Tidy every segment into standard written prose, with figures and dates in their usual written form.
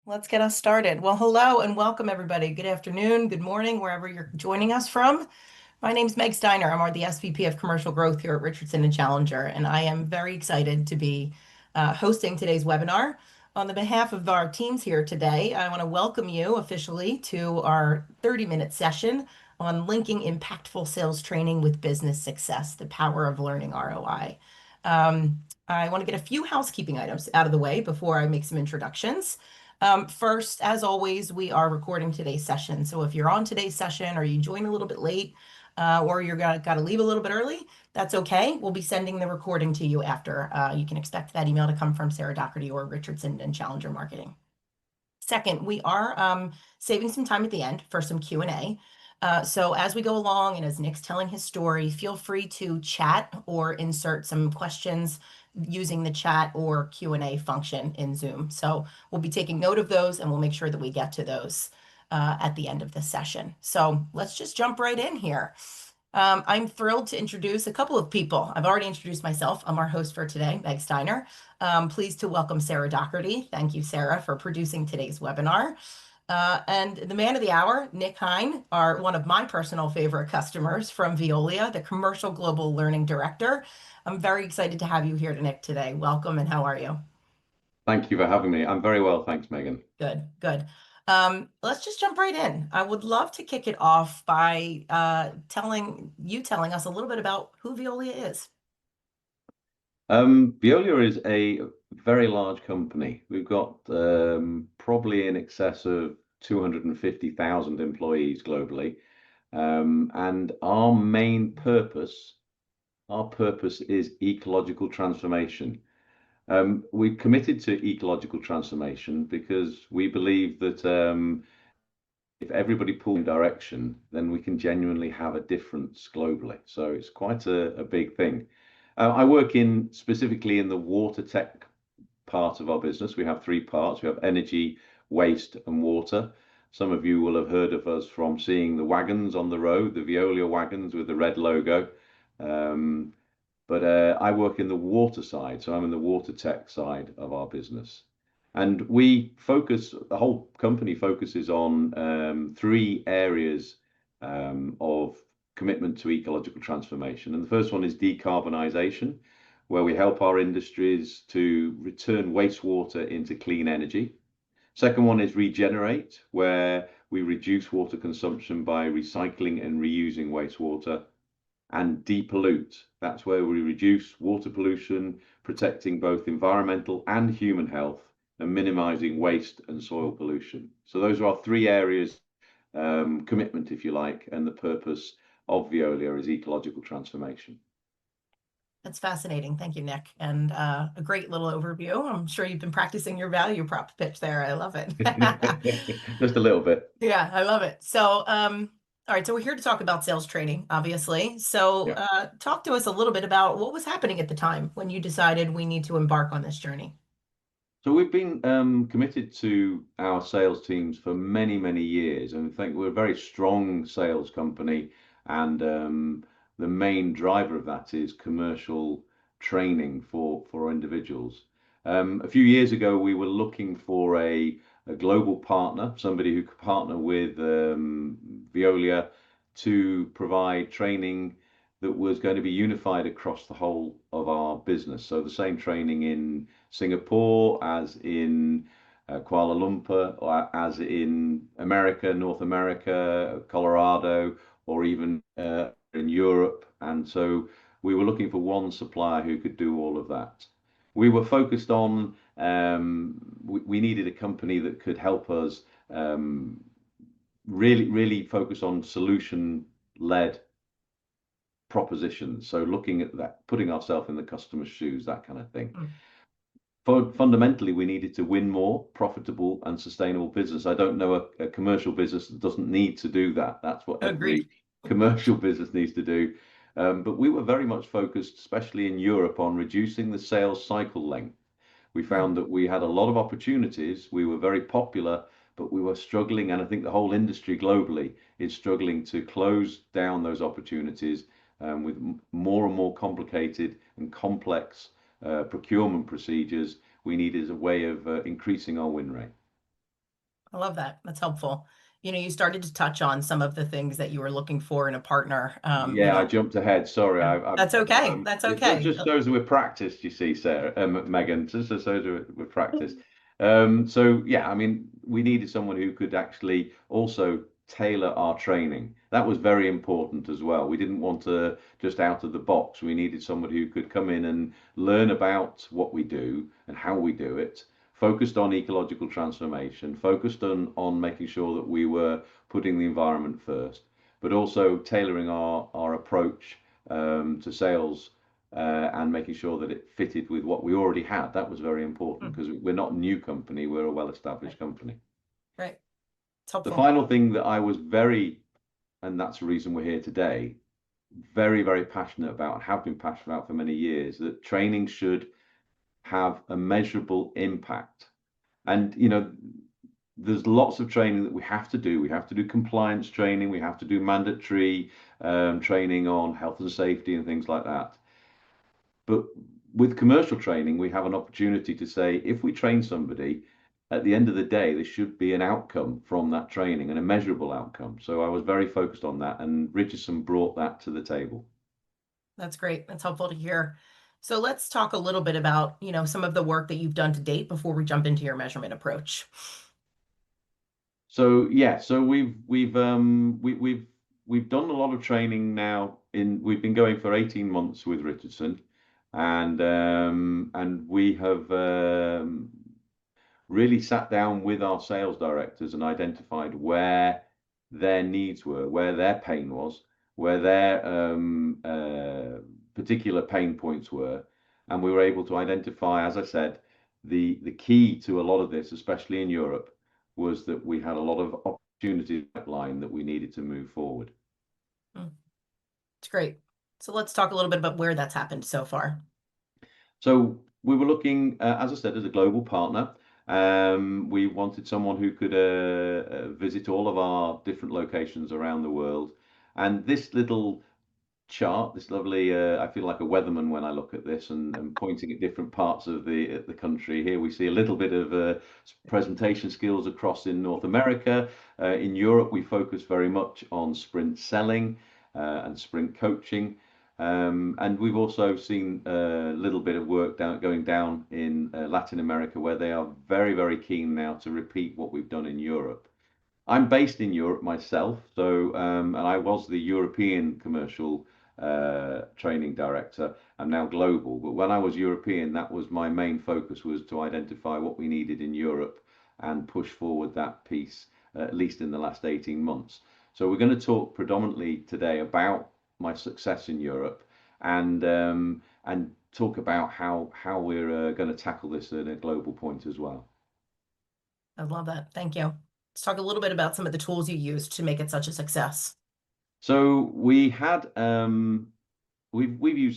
Let's get us started. Well, hello and welcome everybody. Good afternoon, good morning, wherever you're joining us from. My name's Meg Steiner. I'm the SVP of Commercial Growth here at Richardson and Challenger, and I am very excited to be hosting today's webinar. On the behalf of our teams here today, I want to welcome you officially to our 30-minute session on linking impactful sales training with business success, the power of learning ROI. I want to get a few housekeeping items out of the way before I make some introductions. First, as always, we are recording today's session. So if you're on today's session or you join a little bit late, or you're got to leave a little bit early, that's okay. We'll be sending the recording to you after. You can expect that email to come from Sarah Doherty or Richardson and Challenger Marketing. Second, we are saving some time at the end for some Q&A. So as we go along and as Nick's telling his story, feel free to chat or insert some questions using the chat or Q&A function in Zoom. So we'll be taking note of those and we'll make sure that we get to those at the end of the session. So let's just jump right in here. I'm thrilled to introduce a couple of people. I've already introduced myself. I'm our host for today, Meg Steiner. Pleased to welcome Sarah Doherty. Thank you, Sarah, for producing today's webinar. And the man of the hour, Nick Hine, are one of my personal favorite customers from Veolia, the Commercial Global Learning Director. I'm very excited to have you here, Nick, today. Welcome, and how are you? Thank you for having me. I'm very well, thanks, Megan. Good, good. Let's just jump right in. I would love to kick it off by telling us a little bit about who Veolia is. Veolia is a very large company. We've got probably in excess of 250,000 employees globally. And our main purpose, is ecological transformation. We've committed to ecological transformation because we believe that if everybody pulls in direction, then we can genuinely have a difference globally. So it's quite a big thing. I work specifically in the water tech part of our business. We have three parts. We have energy, waste, and water. Some of you will have heard of us from seeing the wagons on the road, the Veolia wagons with the red logo. But I work in the water side, so I'm in the water tech side of our business. And the whole company focuses on three areas of commitment to ecological transformation. And the first one is decarbonisation, where we help our industries to return wastewater into clean energy. Second one is regenerate, where we reduce water consumption by recycling and reusing wastewater. And depollute, that's where we reduce water pollution, protecting both environmental and human health, and minimizing waste and soil pollution. So those are our three areas, commitment, if you like, and the purpose of Veolia is ecological transformation. That's fascinating. Thank you, Nick. And a great little overview. I'm sure you've been practicing your value prop pitch there. I love it. Just a little bit. Yeah, I love it. So, all right, so we're here to talk about sales training, obviously. So talk to us a little bit about what was happening at the time when you decided we need to embark on this journey. So we've been committed to our sales teams for many, many years, and I think we're a very strong sales company. And the main driver of that is commercial training for individuals. A few years ago, we were looking for a global partner, somebody who could partner with Veolia to provide training that was going to be unified across the whole of our business. So the same training in Singapore as in Kuala Lumpur, or as in America, North America, Colorado, or even in Europe. And so we were looking for one supplier who could do all of that. We were focused on, we needed a company that could help us really focus on solution-led propositions. So looking at that, putting ourselves in the customer's shoes, that kind of thing. Fundamentally, we needed to win more profitable and sustainable business. I don't know a commercial business that doesn't need to do that. That's what every commercial business needs to do. But we were very much focused, especially in Europe, on reducing the sales cycle length. We found that we had a lot of opportunities. We were very popular, but we were struggling, and I think the whole industry globally is struggling to close down those opportunities with more and more complicated and complex procurement procedures. We needed a way of increasing our win rate. I love that. That's helpful. You started to touch on some of the things that you were looking for in a partner. Yeah, I jumped ahead. Sorry, Yeah. That's okay. That's it okay. just shows that we're practiced, you see, Sarah, Megan. Just shows we're practiced. So yeah, I mean, we needed someone who could actually also tailor our training. That was very important as well. We didn't want to just out of the box. We needed someone who could come in and learn about what we do and how we do it, focused on ecological transformation, focused on making sure that we were putting the environment first, but also tailoring our approach to sales and making sure that it fitted with what we already had. That was very important Mm, because we're not a new company, we're a right. well-established company. Right. It's The helpful. final thing that I was very, and that's the reason we're here today, very, very passionate about and have been passionate about for many years, that training should have a measurable impact. And, there's lots of training that we have to do. We have to do compliance training. We have to do mandatory training on health and safety and things like that. But with commercial training, we have an opportunity to say, if we train somebody, at the end of the day, there should be an outcome from that training and a measurable outcome. So I was very focused on that, and Richardson brought that to the table. That's great. That's helpful to hear. So let's talk a little bit about, some of the work that you've done to date before we jump into your measurement approach. So yeah, so we've done a lot of training now. We've been going for 18 months with Richardson, and we have really sat down with our sales directors and identified where their needs were, where their pain was, where their particular pain points were, and we were able to identify, as I said, the key to a lot of this, especially in Europe, was that we had a lot of opportunity pipeline that we needed to move forward. Mm, it's great. So let's talk a little bit about where that's happened so far. So we were looking, as I said, as a global partner. We wanted someone who could visit all of our different locations around the world. And this little chart, this lovely, I feel like a weatherman when I look at this and pointing at different parts of the country. Here we see a little bit of presentation skills across in North America. In Europe, we focus very much on sprint selling and sprint coaching. And we've also seen a little bit of work going down in Latin America, where they are very, very keen now to repeat what we've done in Europe. I'm based in Europe myself, so and I was the European commercial training director. I'm now global, but when I was European, that was my main focus, was to identify what we needed in Europe and push forward that piece, at least in the last 18 months. So we're going to talk predominantly today about my success in Europe and talk about how we're going to tackle this at a global point as well. I love that. Thank you. Let's talk a little bit about some of the tools you used to make it such a success. So we've used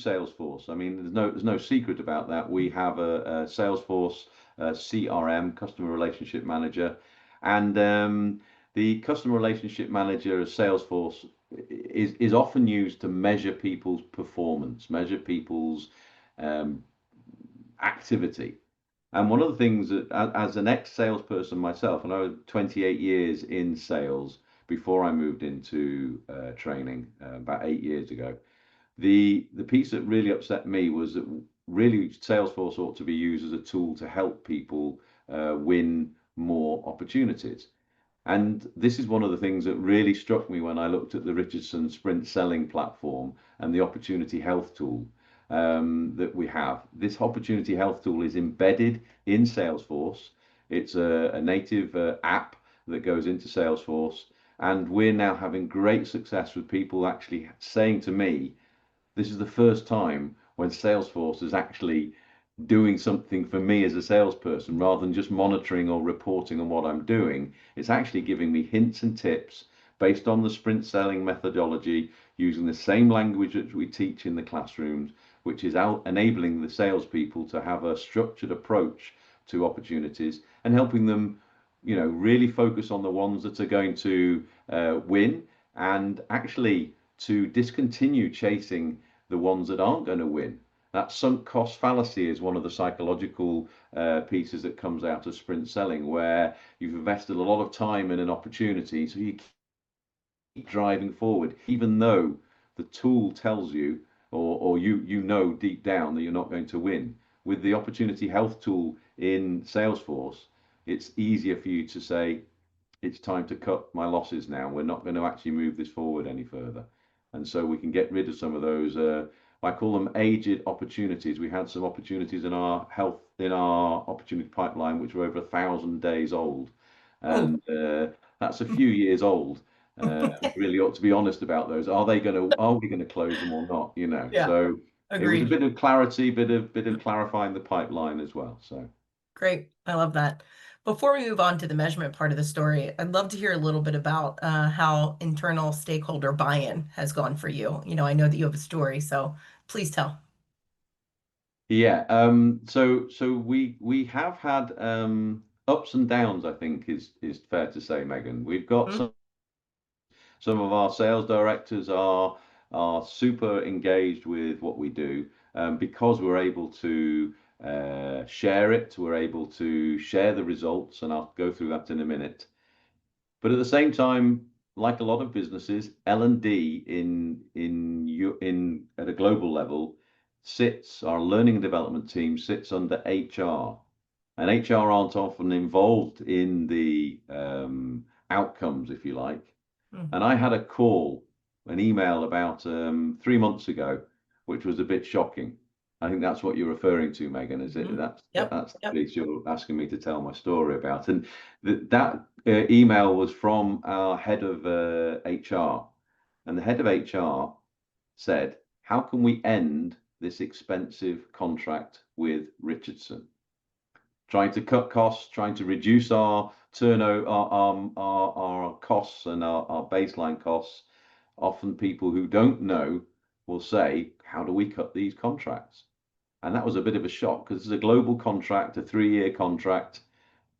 Salesforce. I mean, there's no secret about that. We have a Salesforce CRM, customer relationship manager, and the customer relationship manager of Salesforce is often used to measure people's performance, measure people's um, activity. And one of the things that, as an ex-salesperson myself, and I was 28 years in sales before I moved into training about 8 years ago, the piece that really upset me was that really Salesforce ought to be used as a tool to help people win more opportunities. And this is one of the things that really struck me when I looked at the Richardson Sprint Selling platform and the Opportunity Health tool that we have. This Opportunity Health tool is embedded in Salesforce. It's a native app that goes into Salesforce. And we're now having great success with people actually saying to me, this is the first time when Salesforce is actually doing something for me as a salesperson rather than just monitoring or reporting on what I'm doing. It's actually giving me hints and tips based on the sprint selling methodology, using the same language that we teach in the classrooms, which is out enabling the salespeople to have a structured approach to opportunities and helping them, really focus on the ones that are going to win and actually to discontinue chasing the ones that aren't going to win. That sunk cost fallacy is one of the psychological pieces that comes out of sprint selling, where you've invested a lot of time in an opportunity, so you keep driving forward, even though the tool tells you, or you know deep down that you're not going to win. With the opportunity health tool in Salesforce, it's easier for you to say, it's time to cut my losses now. We're not going to actually move this forward any further. And so we can get rid of some of those, I call them aged opportunities. We had some opportunities in our opportunity pipeline, which were over 1,000 days old. Oh, And that's a few years old. Really ought to be honest about those. Are we going to close them or not? yeah, So it was a agreed. bit of clarity, bit of clarifying the pipeline as well. So. Great. I love that. Before we move on to the measurement part of the story, I'd love to hear a little bit about how internal stakeholder buy-in has gone for you. I know that you have a story, so please tell. Yeah, so we have had ups and downs, I think is fair to say, Megan. We've got Hmm? some of our sales directors are super engaged with what we do, because we're able to share it, we're able to share the results, and I'll go through that in a minute. But at the same time, like a lot of businesses, L&D in at a global level sits, our learning and development team sits under HR, and HR aren't often involved in the outcomes, if you like. Hmm. And I had a call, an email about 3 months ago, which was a bit shocking. I think that's what you're referring to, Megan, is it? Hmm. That's Yep. that's the Yep. piece you're asking me to tell my story about. And that email was from our head of HR. And the head of HR said, how can we end this expensive contract with Richardson? Trying to cut costs, trying to reduce our turnover, our costs and our baseline costs. Often people who don't know will say, how do we cut these contracts? And that was a bit of a shock because it's a global contract, a 3-year contract.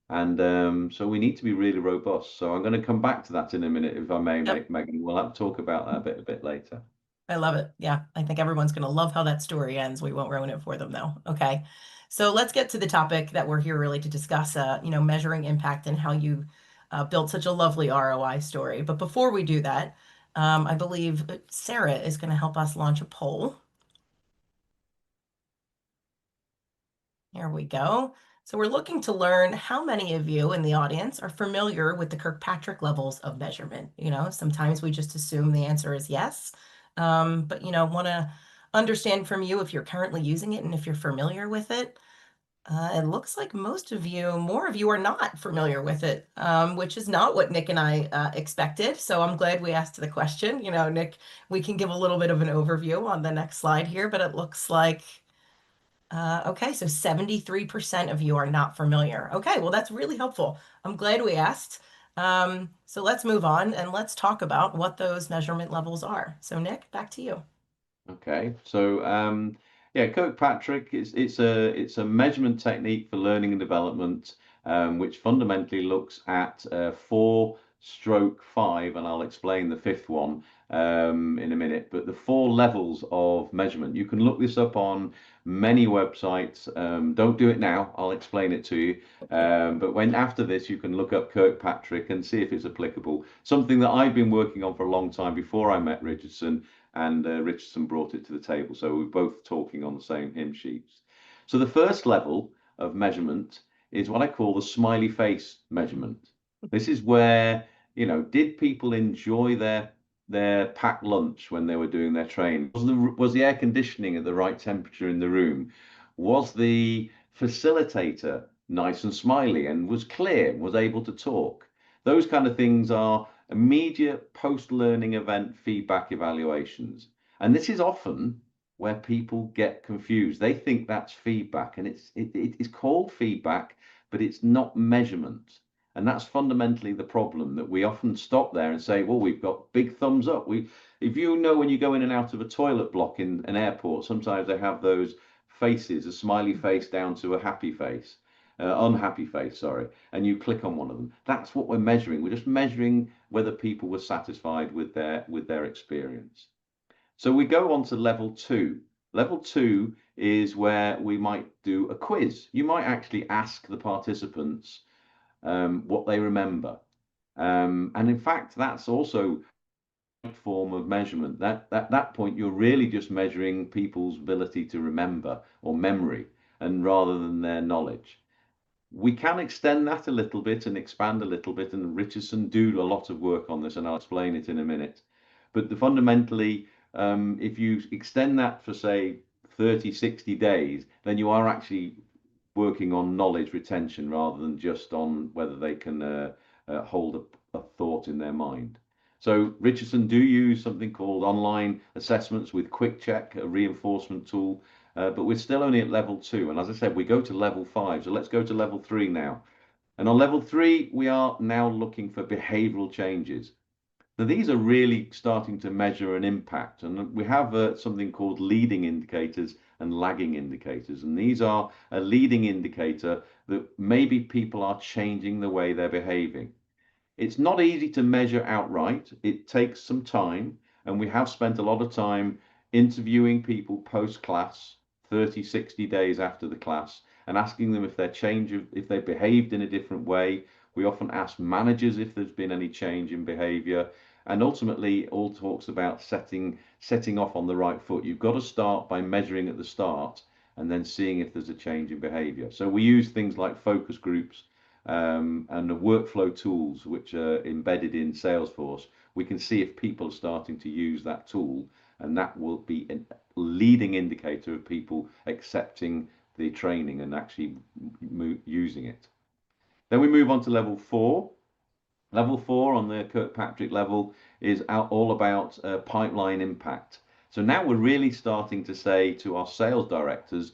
And so we need to be really robust. So I'm going to come back to that in a minute, if I may, Yep. Megan. We'll have to talk about that a bit later. I love it. Yeah, I think everyone's going to love how that story ends. We won't ruin it for them, though. Okay. So let's get to the topic that we're here really to discuss, measuring impact and how you built such a lovely ROI story. But before we do that, I believe Sarah is going to help us launch a poll. There we go. So we're looking to learn how many of you in the audience are familiar with the Kirkpatrick levels of measurement. Sometimes we just assume the answer is yes. But want to understand from you if you're currently using it and if you're familiar with it. It looks like more of you are not familiar with it, which is not what Nick and I expected. So I'm glad we asked the question. Nick, we can give a little bit of an overview on the next slide here, but it looks like okay, so 73% of you are not familiar. Okay, well, that's really helpful. I'm glad we asked. So let's move on and let's talk about what those measurement levels are. So Nick, back to you. Okay, so yeah, Kirkpatrick it's a measurement technique for learning and development, which fundamentally looks at 4/5, and I'll explain the fifth one in a minute. But the 4 levels of measurement, you can look this up on many websites. Don't do it now. I'll explain it to you. But when after this, you can look up Kirkpatrick and see if it's applicable. Something that I've been working on for a long time before I met Richardson, and Richardson brought it to the table. So we're both talking on the same hymn sheets. So the first level of measurement is what I call the smiley face measurement. This is where, did people enjoy their packed lunch when they were doing their training? Was the air conditioning at the right temperature in the room? Was the facilitator nice and smiley and was clear, was able to talk? Those kind of things are immediate post-learning event feedback evaluations. And this is often where people get confused. They think that's feedback, and it is called feedback, but it's not measurement. And that's fundamentally the problem, that we often stop there and say, well, we've got big thumbs up. If when you go in and out of a toilet block in an airport, sometimes they have those faces, a smiley face down to a happy face, unhappy face, sorry, and you click on one of them. That's what we're measuring. We're just measuring whether people were satisfied with their experience. So we go on to level 2. Level 2 is where we might do a quiz. You might actually ask the participants what they remember. And in fact, that's also a form of measurement. That at that point, you're really just measuring people's ability to remember or memory, and rather than their knowledge. We can extend that a little bit and expand a little bit, and Richardson do a lot of work on this, and I'll explain it in a minute. But fundamentally, if you extend that for, say, 30, 60 days, then you are actually working on knowledge retention rather than just on whether they can hold a thought in their mind. So Richardson do use something called online assessments with Quick Check, a reinforcement tool, but we're still only at level 2. And as I said, we go to level 5. So let's go to level 3 now. And on level 3, we are now looking for behavioral changes. Now, these are really starting to measure an impact, and we have something called leading indicators and lagging indicators. And these are a leading indicator that maybe people are changing the way they're behaving. It's not easy to measure outright. It takes some time, and we have spent a lot of time interviewing people post class, 30, 60 days after the class, and asking them if if they behaved in a different way. We often ask managers if there's been any change in behavior, and ultimately all talks about setting off on the right foot. You've got to start by measuring at the start and then seeing if there's a change in behavior. So we use things like focus groups and the workflow tools which are embedded in Salesforce. We can see if people are starting to use that tool, and that will be a leading indicator of people accepting the training and actually using it. Then we move on to level 4. Level 4 on the Kirkpatrick level is all about pipeline impact. So now we're really starting to say to our sales directors,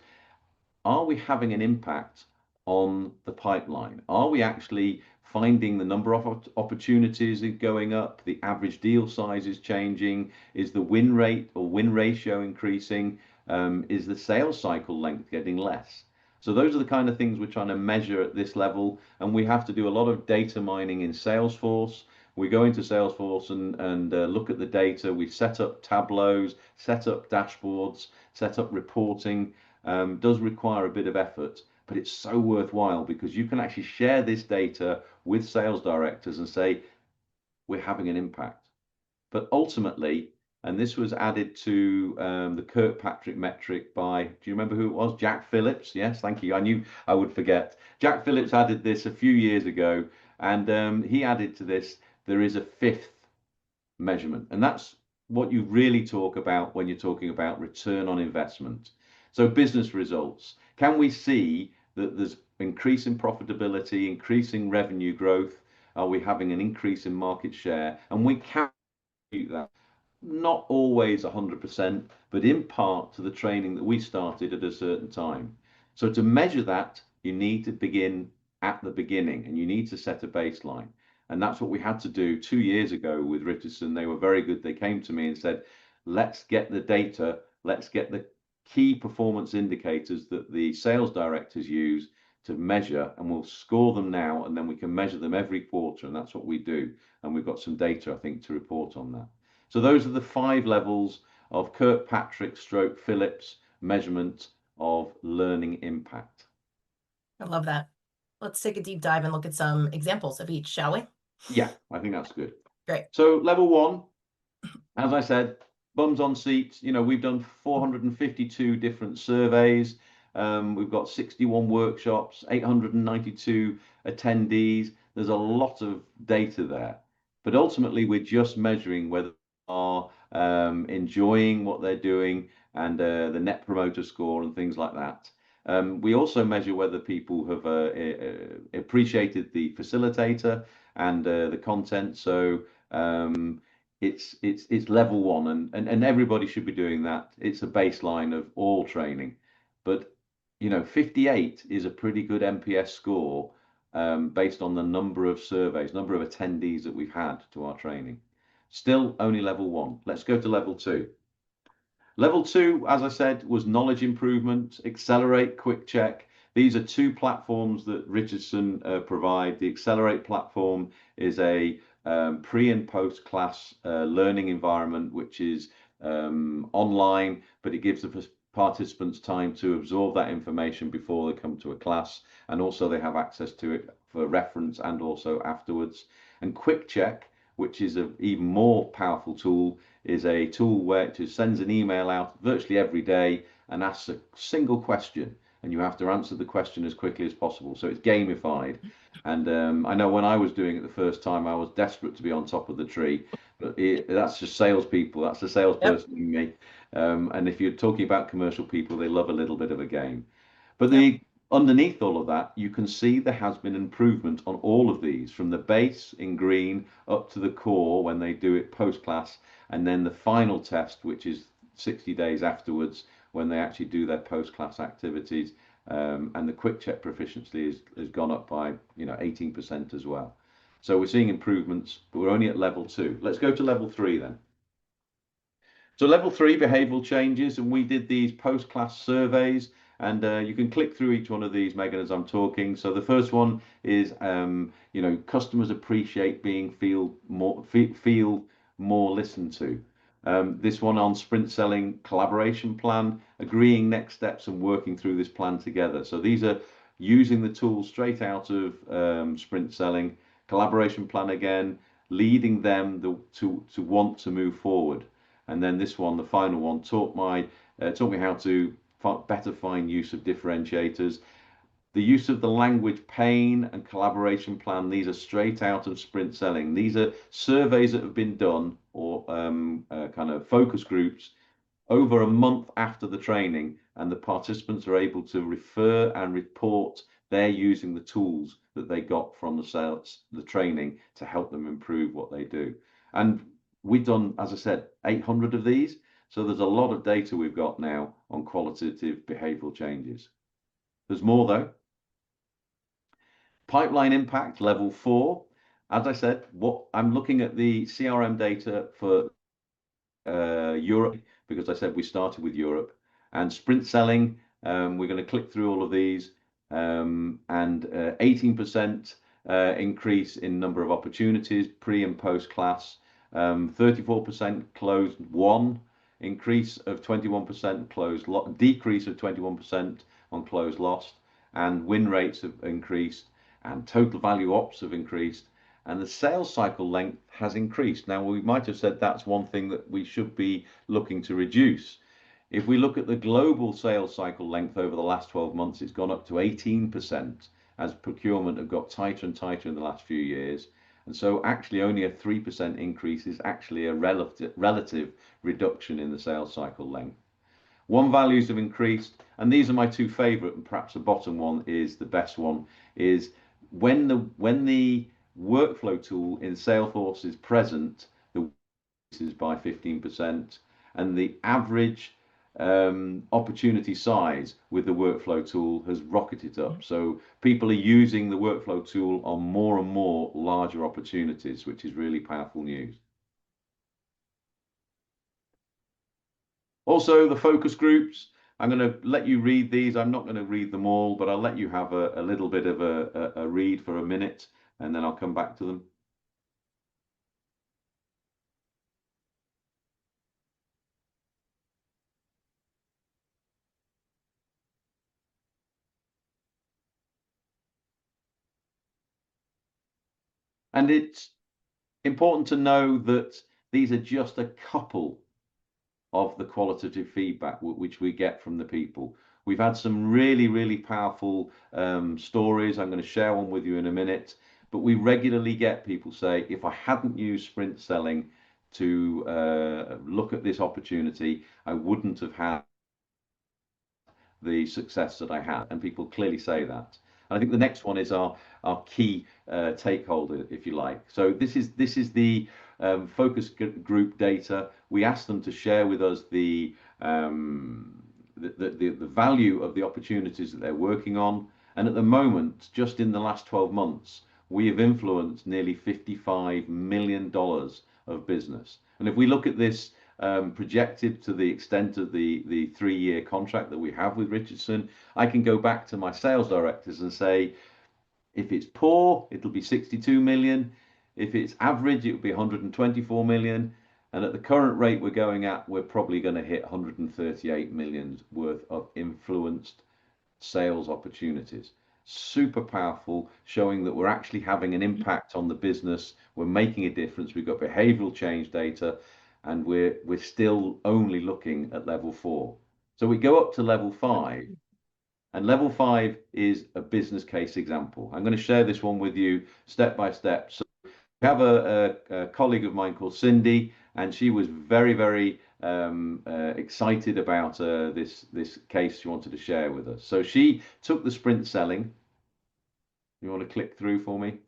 are we having an impact on the pipeline? Are we actually finding the number of opportunities going up? The average deal size is changing? Is the win rate or win ratio increasing? Is the sales cycle length getting less? So those are the kind of things we're trying to measure at this level, and we have to do a lot of data mining in Salesforce. We go into Salesforce and look at the data. We set up tableaus, set up dashboards, set up reporting. Does require a bit of effort, but it's so worthwhile because you can actually share this data with sales directors and say, we're having an impact. But ultimately, and this was added to the Kirkpatrick metric by, do you remember who it was? Jack Phillips. Yes, thank you. I knew I would forget. Jack Phillips added this a few years ago, and he added to this, there is a 5th measurement. And that's what you really talk about when you're talking about return on investment. So business results. Can we see that there's increasing profitability, increasing revenue growth? Are we having an increase in market share? And we can do that. Not always 100%, but in part to the training that we started at a certain time. So to measure that, you need to begin at the beginning and you need to set a baseline. And that's what we had to do 2 years ago with Richardson. They were very good. They came to me and said, let's get the data, let's get the key performance indicators that the sales directors use to measure, and we'll score them now, and then we can measure them every quarter. And that's what we do. And we've got some data, I think, to report on that. So those are the 5 levels of Kirkpatrick stroke Phillips measurement of learning impact. I love that. Let's take a deep dive and look at some examples of each, shall we? Yeah, I think that's good. Great. So level 1, as I said, bums on seats. You know, we've done 452 different surveys. We've got 61 workshops, 892 attendees. There's a lot of data there. But ultimately, we're just measuring whether they are enjoying what they're doing and the net promoter score and things like that. We also measure whether people have appreciated the facilitator and the content. So it's level 1, and everybody should be doing that. It's a baseline of all training. But you know, 58 is a pretty good NPS score based on the number of surveys, number of attendees that we've had to our training. Still only level 1. Let's go to level 2. Level 2, as I said, was knowledge improvement, Accelerate, Quick Check. These are 2 platforms that Richardson provide. The Accelerate platform is a pre and post class learning environment, which is online, but it gives the participants time to absorb that information before they come to a class, and also they have access to it for reference and also afterwards. And Quick Check, which is an even more powerful tool, is a tool where it just sends an email out virtually every day and asks a single question, and you have to answer the question as quickly as possible. So it's gamified. And I know when I was doing it the first time, I was desperate to be on top of the tree, but that's just salespeople. That's the Yep. salesperson in me. And if you're talking about commercial people, they love a little bit of a game. But Yep. the underneath all of that, you can see there has been improvement on all of these, from the base in green up to the core when they do it post class, and then the final test, which is 60 days afterwards when they actually do their post class activities. And the quick check proficiency has gone up by 18% as well. So we're seeing improvements, but we're only at level 2. Let's go to level 3 then. So level 3 behavioral changes, and we did these post-class surveys, and you can click through each one of these, Megan, as I'm talking. So the first one is, customers appreciate being feel more listened to. This one on sprint selling collaboration plan, agreeing next steps and working through this plan together. So these are using the tools straight out of sprint selling, collaboration plan again, leading them to want to move forward. And then this one, the final one, taught me how to better find use of differentiators. The use of the language pain and collaboration plan, these are straight out of sprint selling. These are surveys that have been done, or kind of focus groups over a month after the training, and the participants are able to refer and report they're using the tools that they got from the training to help them improve what they do. And we've done, as I said, 800 of these. So there's a lot of data we've got now on qualitative behavioral changes. There's more though. Pipeline impact level 4. As I said, what I'm looking at the CRM data for Europe, because I said we started with Europe, and sprint selling. We're going to click through all of these, and 18% increase in number of opportunities pre and post class, 34% closed won, increase of 21% closed decrease of 21% on closed lost, and win rates have increased, and total value ops have increased, and the sales cycle length has increased. Now, we might have said that's one thing that we should be looking to reduce. If we look at the global sales cycle length over the last 12 months, it's gone up to 18% as procurement have got tighter and tighter in the last few years. And so actually only a 3% increase is actually a relative reduction in the sales cycle length. One values have increased, and these are my two favorite, and perhaps the bottom one is the best one, is when the workflow tool in Salesforce is present, the is by 15%, and the average opportunity size with the workflow tool has rocketed up. So people are using the workflow tool on more and more larger opportunities, which is really powerful news. Also, the focus groups, I'm going to let you read these. I'm not going to read them all, but I'll let you have a little bit of a read for a minute, and then I'll come back to them. And it's important to know that these are just a couple of the qualitative feedback which we get from the people. We've had some really, really powerful stories. I'm going to share one with you in a minute, but we regularly get people say, if I hadn't used sprint selling to look at this opportunity, I wouldn't have had the success that I had, and people clearly say that. And I think the next one is our key stakeholder, if you like. So this is the focus group data. We asked them to share with us the value of the opportunities that they're working on. And at the moment, just in the last 12 months, we have influenced nearly $55 million of business. And if we look at this projected to the extent of the 3-year contract that we have with Richardson, I can go back to my sales directors and say, if it's poor, it'll be 62 million. If it's average, it'll be 124 million. And at the current rate we're going at, we're probably going to hit 138 million worth of influenced sales opportunities. Super powerful, showing that we're actually having an impact on the business. We're making a difference. We've got behavioral change data, and we're still only looking at level 4. So we go up to level 5, and level 5 is a business case example. I'm going to share this one with you step by step. So we have a colleague of mine called Cindy, and she was very excited about this case she wanted to share with us. So she took the sprint selling. You want to click through for me?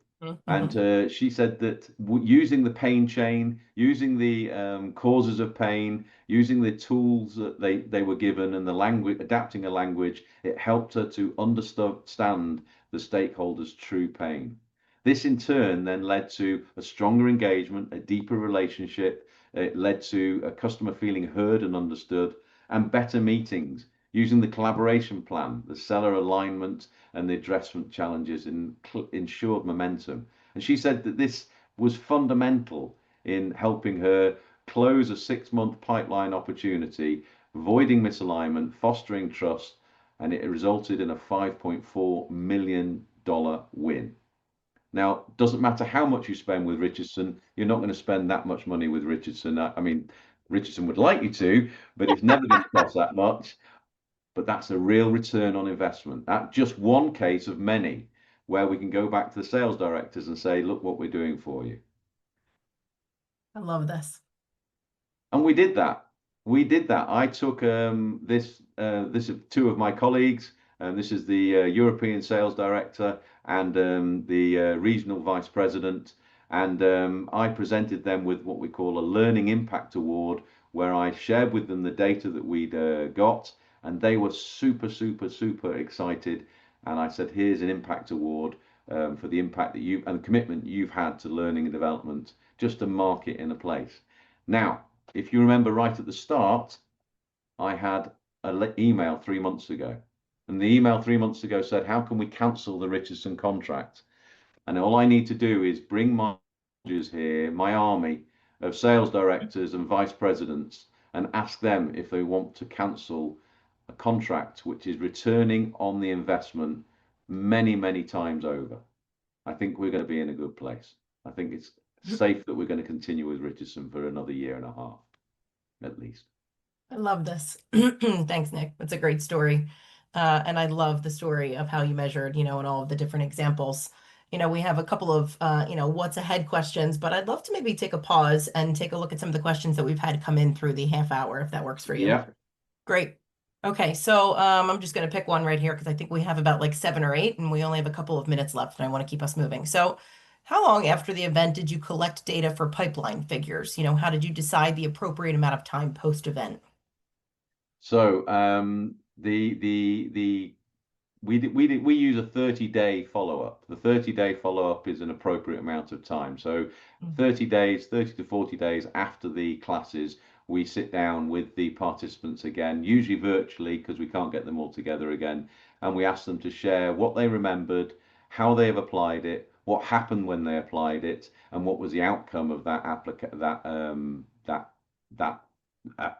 And Mhm. she said that using the pain chain, using the causes of pain, using the tools that they were given and the language, adapting a language, it helped her to understand the stakeholders' true pain. This in turn then led to a stronger engagement, a deeper relationship. It led to a customer feeling heard and understood, and better meetings using the collaboration plan, the seller alignment, and the addressment challenges ensured momentum. And she said that this was fundamental in helping her close a 6-month pipeline opportunity, avoiding misalignment, fostering trust, and it resulted in a $5.4 million win. Now, doesn't matter how much you spend with Richardson, you're not going to spend that much money with Richardson. I mean, Richardson would like you to, but it's never going to cost that much. But that's a real return on investment. That's just one case of many where we can go back to the sales directors and say, look what we're doing for you. I love this. And we did that. We did that. I took this is two of my colleagues, and this is the European sales director and the regional vice president, and I presented them with what we call a learning impact award, where I shared with them the data that we'd got, and they were super excited. And I said, here's an impact award for the impact that you and the commitment you've had to learning and development, just to mark it in a place. Now, if you remember right at the start, I had an email 3 months ago. And the email 3 months ago said, how can we cancel the Richardson contract? And all I need to do is bring my managers here, my army of sales directors and vice presidents, and ask them if they want to cancel a contract which is returning on the investment many times over. I think we're going to be in a good place. I think it's safe that we're going to continue with Richardson for another year and a half at least. I love this. Thanks, Nick. That's a great story. And I love the story of how you measured, and all of the different examples. We have a couple of, what's ahead questions, but I'd love to maybe take a pause and take a look at some of the questions that we've had come in through the half hour, if that works for you. Yeah. Great. Okay, so I'm just going to pick one right here because I think we have about like 7 or 8, and we only have a couple of minutes left, and I want to keep us moving. So, how long after the event did you collect data for pipeline figures? How did you decide the appropriate amount of time post-event? So the we use a 30-day follow-up. The 30-day follow-up is an appropriate amount of time. So 30 days, 30 to 40 days after the classes, we sit down with the participants again, usually virtually because we can't get them all together again, and we ask them to share what they remembered, how they have applied it, what happened when they applied it, and what was the outcome of that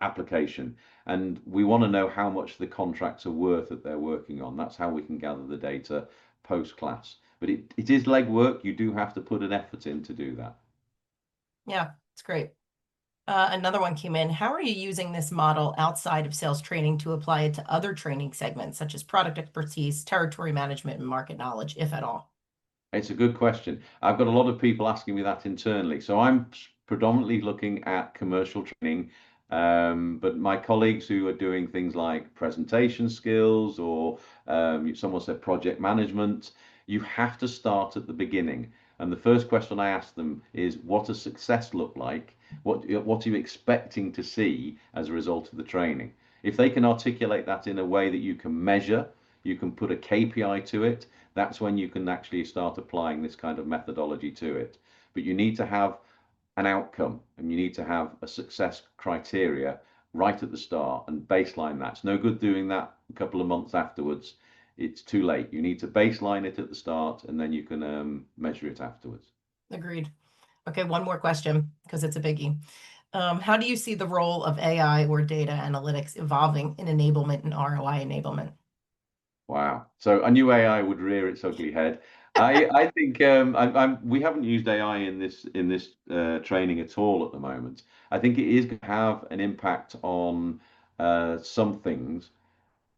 application. And we want to know how much the contracts are worth that they're working on. That's how we can gather the data post class. But it is legwork. You do have to put an effort in to do that. Yeah, it's great. Another one came in. How are you using this model outside of sales training to apply it to other training segments, such as product expertise, territory management, and market knowledge, if at all? It's a good question. I've got a lot of people asking me that internally. So I'm predominantly looking at commercial training, but my colleagues who are doing things like presentation skills or someone said project management, you have to start at the beginning. And the first question I ask them is, what does success look like? What are you expecting to see as a result of the training? If they can articulate that in a way that you can measure, you can put a KPI to it, that's when you can actually start applying this kind of methodology to it. But you need to have an outcome and you need to have a success criteria right at the start and baseline that. It's no good doing that a couple of months afterwards. It's too late. You need to baseline it at the start and then you can measure it afterwards. Agreed. Okay, one more question because it's a biggie. How do you see the role of AI or data analytics evolving in enablement and ROI enablement? Wow. So I knew AI would rear its ugly head. I think we haven't used AI in this training at all at the moment. I think it is going to have an impact on some things.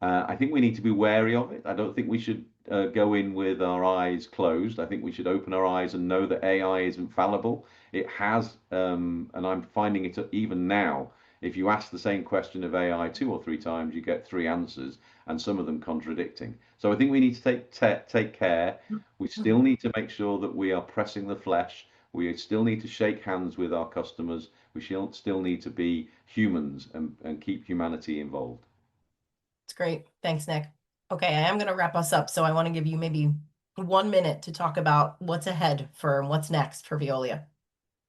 I think we need to be wary of it. I don't think we should go in with our eyes closed. I think we should open our eyes and know that AI isn't fallible. It has, and I'm finding it even now. If you ask the same question of AI two or three times, you get three answers, and some of them contradicting. So I think we need to take care. We still need to make sure that we are pressing the flesh. We still need to shake hands with our customers. We still need to be humans and keep humanity involved. It's great. Thanks, Nick. Okay, I am going to wrap us up, so I want to give you maybe 1 minute to talk about what's ahead for what's next for Veolia.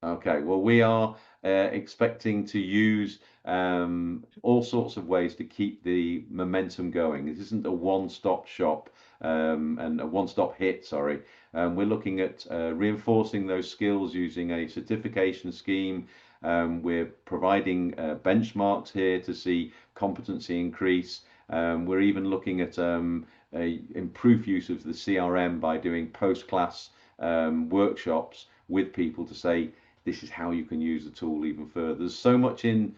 Okay, well, we are expecting to use all sorts of ways to keep the momentum going. This isn't a one-stop shop and a one-stop hit, sorry. We're looking at reinforcing those skills using a certification scheme. We're providing benchmarks here to see competency increase. We're even looking at a improved use of the CRM by doing post-class workshops with people to say, this is how you can use the tool even further. There's so much in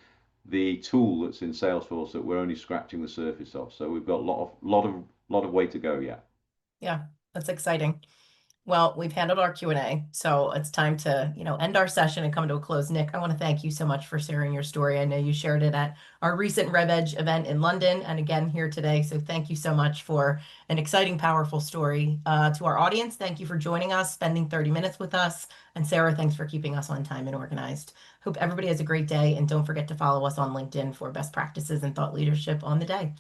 the tool that's in Salesforce that we're only scratching the surface of. So we've got a lot of way to go yet. Yeah, that's exciting. Well, we've handled our Q&A, so it's time to, end our session and come to a close. Nick, I want to thank you so much for sharing your story. I know you shared it at our recent RevEdge event in London and again here today. So thank you so much for an exciting, powerful story. To our audience, thank you for joining us, spending 30 minutes with us. And Sarah, thanks for keeping us on time and organized. Hope everybody has a great day, and don't forget to follow us on LinkedIn for best practices and thought leadership on the day.